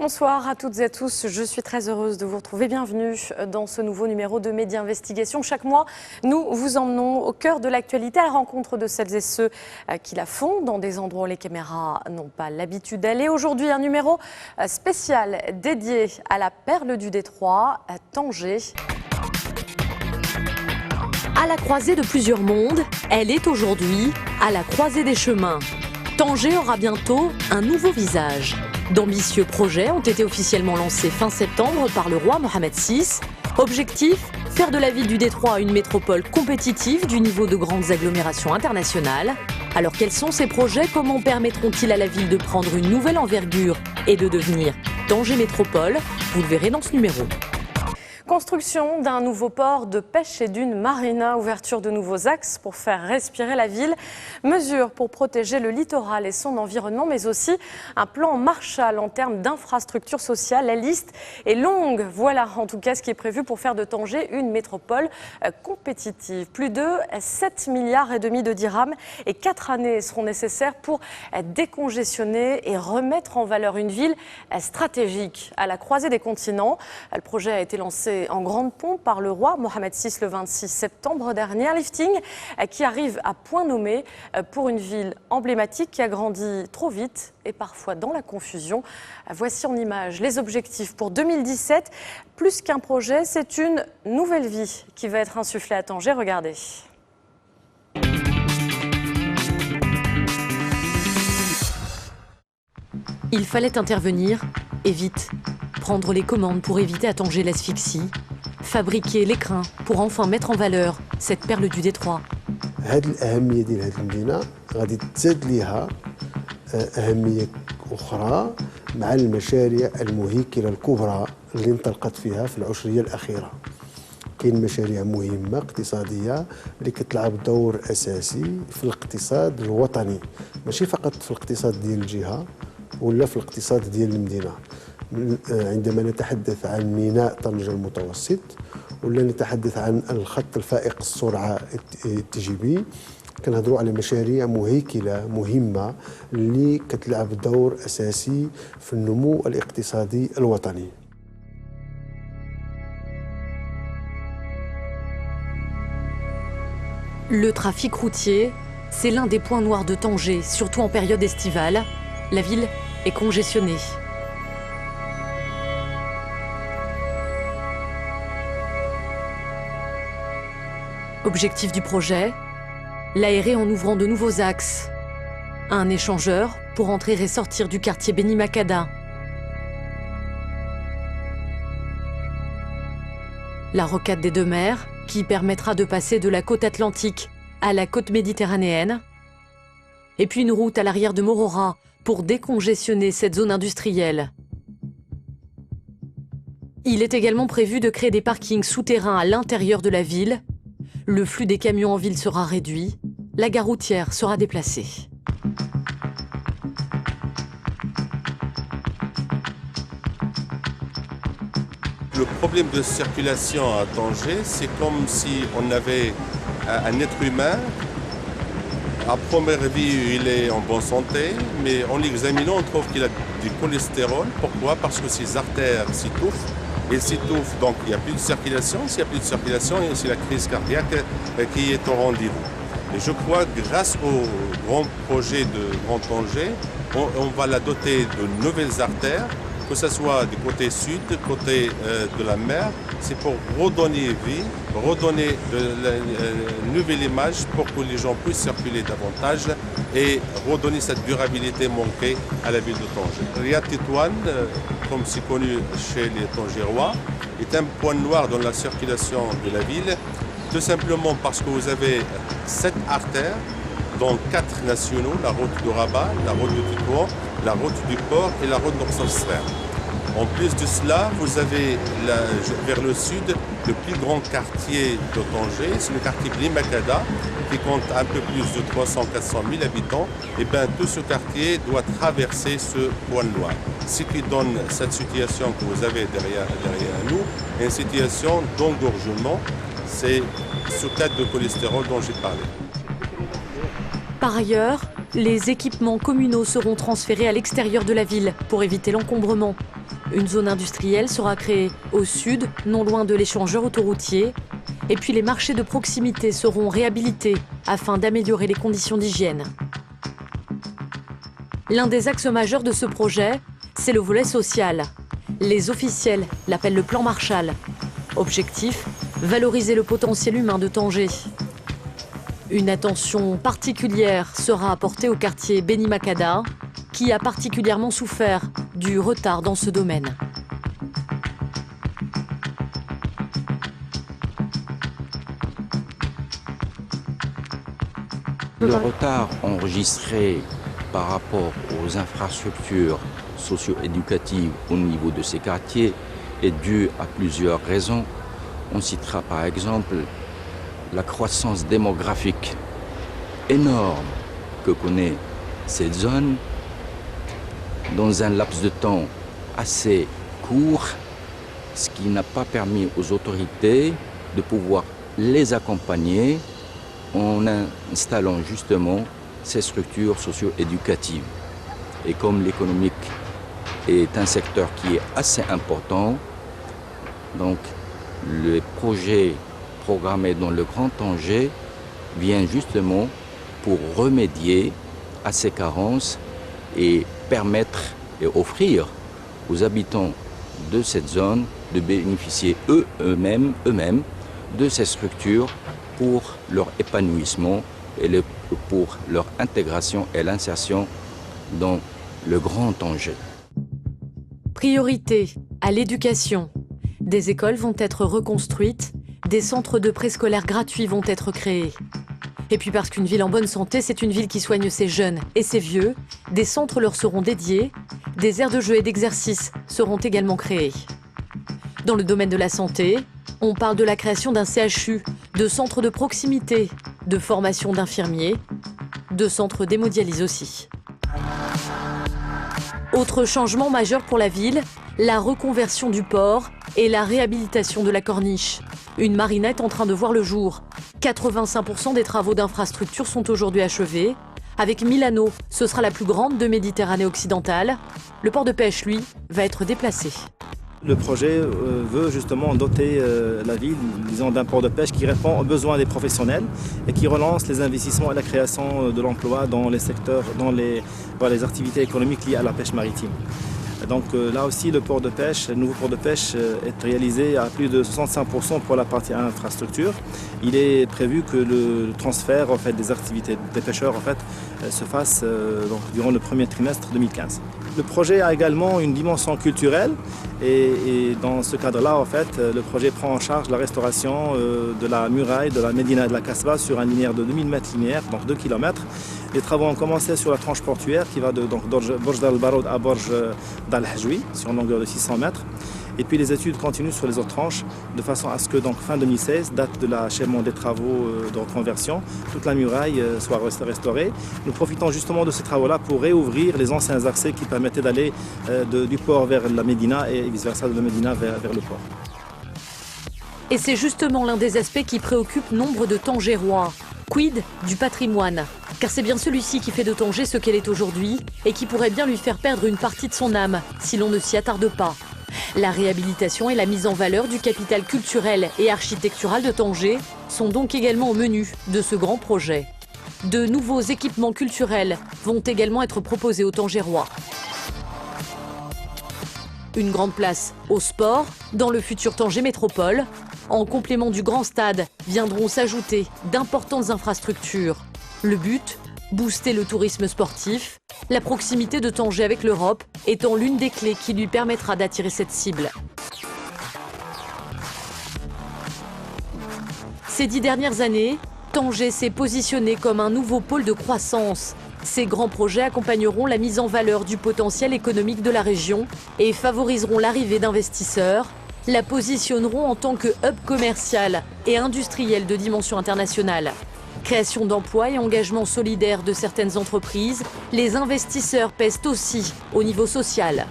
Bonsoir à toutes et à tous, je suis très heureuse de vous retrouver. Bienvenue dans ce nouveau numéro de Média Investigation. Chaque mois, nous vous emmenons au cœur de l'actualité à la rencontre de celles et ceux qui la font dans des endroits où les caméras n'ont pas l'habitude d'aller. Aujourd'hui, un numéro spécial dédié à la perle du Détroit, Tanger. À la croisée de plusieurs mondes, elle est aujourd'hui à la croisée des chemins. Tanger aura bientôt un nouveau visage. D'ambitieux projets ont été officiellement lancés fin septembre par le roi Mohammed VI. Objectif, faire de la ville du Détroit une métropole compétitive du niveau de grandes agglomérations internationales. Alors quels sont ces projets? Comment permettront-ils à la ville de prendre une nouvelle envergure et de devenir Tanger Métropole? Vous le verrez dans ce numéro. Construction d'un nouveau port de pêche et d'une marina, ouverture de nouveaux axes pour faire respirer la ville, mesures pour protéger le littoral et son environnement, mais aussi un plan Marshall en termes d'infrastructures sociales. La liste est longue. Voilà en tout cas ce qui est prévu pour faire de Tanger une métropole compétitive. Plus de 7,5 milliards de dirhams et 4 années seront nécessaires pour décongestionner et remettre en valeur une ville stratégique à la croisée des continents. Le projet a été lancé en grande pompe par le roi Mohammed VI le 26 septembre dernier. Un lifting qui arrive à point nommé pour une ville emblématique qui a grandi trop vite et parfois dans la confusion. Voici en images les objectifs pour 2017. Plus qu'un projet, c'est une nouvelle vie qui va être insufflée à Tanger. Regardez. Il fallait intervenir et vite. Prendre les commandes pour éviter à Tanger l'asphyxie, fabriquer l'écrin pour enfin mettre en valeur cette perle du Détroit. هذه الأهمية ديال هذه المدينة غادي تزاد ليها أهمية أخرى مع المشاريع المهيكلة الكبرى اللي انطلقت فيها في العشرية الأخيرة. كاين مشاريع مهمة اقتصادية اللي كتلعب دور أساسي في الاقتصاد الوطني، ماشي فقط في الاقتصاد ديال الجهة ولا في الاقتصاد ديال المدينة. عندما نتحدث عن ميناء طنجة المتوسط ولا نتحدث عن الخط الفائق السرعة التجيبي، كنهضروا على مشاريع مهيكلة مهمة اللي كتلعب دور أساسي في النمو الاقتصادي الوطني. Le trafic routier, c'est l'un des points noirs de Tanger, surtout en période estivale. La ville est congestionnée. Objectif du projet, l'aérer en ouvrant de nouveaux axes. Un échangeur pour entrer et sortir du quartier Beni Makada. La rocade des deux mers qui permettra de passer de la côte atlantique à la côte méditerranéenne. Et puis une route à l'arrière de Morora pour décongestionner cette zone industrielle. Il est également prévu de créer des parkings souterrains à l'intérieur de la ville. Le flux des camions en ville sera réduit, la gare routière sera déplacée. Le problème de circulation à Tanger, c'est comme si on avait un être humain. À première vue, il est en bonne santé, mais en l'examinant, on trouve qu'il a du cholestérol. Pourquoi? Parce que ses artères s'étouffent. Il s'étouffe, donc il n'y a plus de circulation. S'il n'y a plus de circulation, il y a aussi la crise cardiaque qui est au rendez-vous. Et je crois que grâce au grand projet de Grand Tanger, on va la doter de nouvelles artères, que ce soit du côté sud, du côté de la mer. C'est pour redonner vie, redonner une nouvelle image pour que les gens puissent circuler davantage et redonner cette durabilité manquée à la ville de Tanger. Riyad Tétouan, comme c'est connu chez les Tangérois, est un point noir dans la circulation de la ville, tout simplement parce que vous avez 7 artères, dont 4 nationaux, la route de Rabat, la route de Tétouan, la route du port et la route d'Orsosfer. En plus de cela, vous avez vers le sud le plus grand quartier de Tanger, c'est le quartier Beni Makada, qui compte un peu plus de 300-400 000 habitants. Et bien tout ce quartier doit traverser ce point noir. Ce qui donne cette situation que vous avez derrière nous, une situation d'engorgement, c'est ce cas de cholestérol dont j'ai parlé. Par ailleurs, les équipements communaux seront transférés à l'extérieur de la ville pour éviter l'encombrement. Une zone industrielle sera créée au sud, non loin de l'échangeur autoroutier. Et puis les marchés de proximité seront réhabilités afin d'améliorer les conditions d'hygiène. L'un des axes majeurs de ce projet, c'est le volet social. Les officiels l'appellent le plan Marshall. Objectif, valoriser le potentiel humain de Tanger. Une attention particulière sera apportée au quartier Beni Makada, qui a particulièrement souffert du retard dans ce domaine. Le retard enregistré par rapport aux infrastructures socio-éducatives au niveau de ces quartiers est dû à plusieurs raisons. On citera par exemple la croissance démographique énorme que connaît cette zone dans un laps de temps assez court, ce qui n'a pas permis aux autorités de pouvoir les accompagner en installant justement ces structures socio-éducatives. Et comme l'économique est un secteur qui est assez important, donc le projet programmé dans le Grand Tanger vient justement pour remédier à ces carences et permettre et offrir aux habitants de cette zone de bénéficier eux-mêmes de ces structures pour leur épanouissement et pour leur intégration et l'insertion dans le Grand Tanger. Priorité à l'éducation. Des écoles vont être reconstruites, des centres de préscolaires gratuits vont être créés. Et puis parce qu'une ville en bonne santé, c'est une ville qui soigne ses jeunes et ses vieux, des centres leur seront dédiés, des aires de jeux et d'exercice seront également créées. Dans le domaine de la santé, on parle de la création d'un CHU, de centres de proximité, de formation d'infirmiers, de centres d'hémodialyse aussi. Autre changement majeur pour la ville, la reconversion du port et la réhabilitation de la corniche. Une marina est en train de voir le jour. 85% des travaux d'infrastructure sont aujourd'hui achevés. Avec Milano, ce sera la plus grande de Méditerranée occidentale. Le port de pêche, lui, va être déplacé. Le projet veut justement doter la ville, disons, d'un port de pêche qui répond aux besoins des professionnels et qui relance les investissements et la création de l'emploi dans les secteurs, dans les activités économiques liées à la pêche maritime. Donc là aussi, le nouveau port de pêche est réalisé à plus de 65% pour la partie infrastructure. Il est prévu que le transfert des activités des pêcheurs se fasse durant le premier trimestre 2015. Le projet a également une dimension culturelle et dans ce cadre-là, le projet prend en charge la restauration de la muraille de la Médina de la Casbah sur un linéaire de 2000 mètres linéaires, donc 2 km. Les travaux ont commencé sur la tranche portuaire qui va de Borj Dar el-Baroud à Borj Dar el-Hajwi sur une longueur de 600 mètres. Et puis les études continuent sur les autres tranches de façon à ce que fin 2016, date de l'achèvement des travaux de reconversion, toute la muraille soit restaurée. Nous profitons justement de ces travaux-là pour réouvrir les anciens accès qui permettaient d'aller du port vers la Médina et vice-versa de la Médina vers le port. Et c'est justement l'un des aspects qui préoccupe nombre de Tangérois. Quid du patrimoine? Car c'est bien celui-ci qui fait de Tanger ce qu'elle est aujourd'hui et qui pourrait bien lui faire perdre une partie de son âme si l'on ne s'y attarde pas. La réhabilitation et la mise en valeur du capital culturel et architectural de Tanger sont donc également au menu de ce grand projet. De nouveaux équipements culturels vont également être proposés aux Tangérois. Une grande place au sport dans le futur Tanger Métropole. En complément du grand stade viendront s'ajouter d'importantes infrastructures. Le but, booster le tourisme sportif, la proximité de Tanger avec l'Europe étant l'une des clés qui lui permettra d'attirer cette cible. Ces 10 dernières années, Tanger s'est positionné comme un nouveau pôle de croissance. Ces grands projets accompagneront la mise en valeur du potentiel économique de la région et favoriseront l'arrivée d'investisseurs, la positionneront en tant que hub commercial et industriel de dimension internationale. Création d'emplois et engagement solidaire de certaines entreprises, les investisseurs pèsent aussi au niveau social.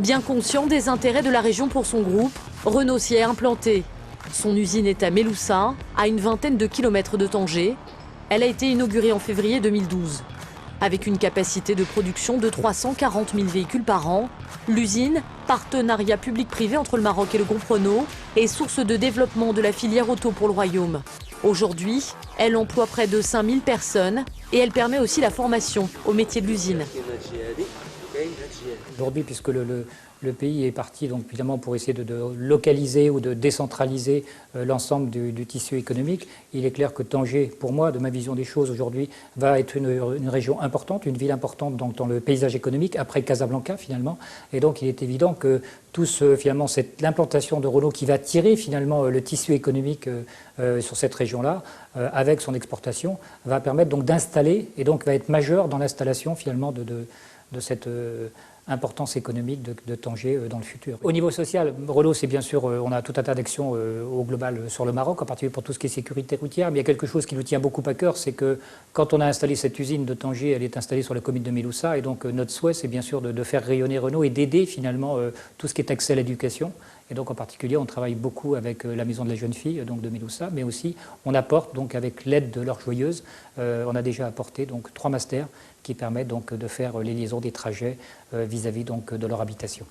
Bien conscient des intérêts de la région pour son groupe, Renault s'y est implanté. Son usine est à Meloussa, à une vingtaine de kilomètres de Tanger. Elle a été inaugurée en février 2012. Avec une capacité de production de 340 000 véhicules par an, l'usine partenariat public-privé entre le Maroc et le groupe Renault est source de développement de la filière auto pour le Royaume. Aujourd'hui, elle emploie près de 5000 personnes et elle permet aussi la formation au métier de l'usine. Aujourd'hui, puisque le pays est parti donc, évidemment, pour essayer de localiser ou de décentraliser l'ensemble du tissu économique, il est clair que Tanger, pour moi, de ma vision des choses aujourd'hui, va être une région importante, une ville importante dans le paysage économique, après Casablanca finalement. Et donc il est évident que finalement, l'implantation de Renault qui va tirer finalement le tissu économique sur cette région-là, avec son exportation, va permettre donc d'installer, et donc va être majeur dans l'installation finalement de cette importance économique de Tanger dans le futur. Au niveau social, Renault, c'est bien sûr, on a tout un tas d'actions au global sur le Maroc, en particulier pour tout ce qui est sécurité routière, mais il y a quelque chose qui nous tient beaucoup à cœur, c'est que quand on a installé cette usine de Tanger, elle est installée sur la commune de Méloussa, et donc notre souhait, c'est bien sûr de faire rayonner Renault et d'aider finalement tout ce qui est accès à l'éducation. Et donc en particulier, on travaille beaucoup avec la Maison de la Jeune Fille donc de Méloussa, mais aussi on apporte donc avec l'aide de leur joyeuse, on a déjà apporté donc 3 masters qui permettent donc de faire les liaisons des trajets vis-à-vis donc de leur habitation.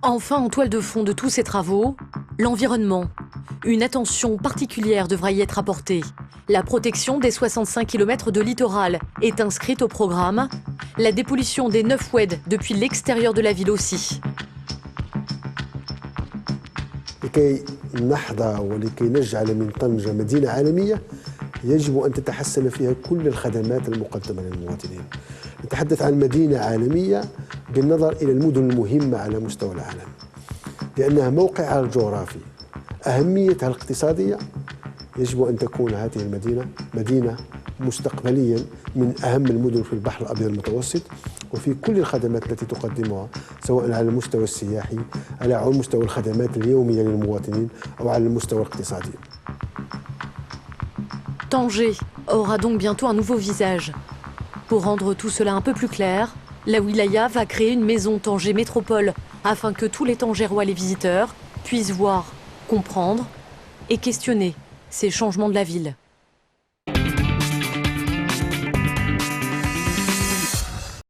Enfin, en toile de fond de tous ces travaux, l'environnement. Une attention particulière devra y être apportée. La protection des 65 km de littoral est inscrite au programme. La dépollution des 9 oueds depuis l'extérieur de la ville aussi. لكي نحظى ولكي نجعل من طنجة مدينة عالمية يجب أن تتحسن فيها كل الخدمات المقدمة للمواطنين. نتحدث عن مدينة عالمية بالنظر إلى المدن المهمة على مستوى العالم لأنها موقعها الجغرافي أهميتها الاقتصادية يجب أن تكون هذه المدينة مدينة مستقبليا من أهم المدن في البحر الأبيض المتوسط وفي كل الخدمات التي تقدمها سواء على المستوى السياحي على مستوى الخدمات اليومية للمواطنين أو على المستوى الاقتصادي. Tanger aura donc bientôt un nouveau visage. Pour rendre tout cela un peu plus clair, la wilaya va créer une maison Tanger Métropole afin que tous les Tangérois, les visiteurs, puissent voir, comprendre et questionner ces changements de la ville.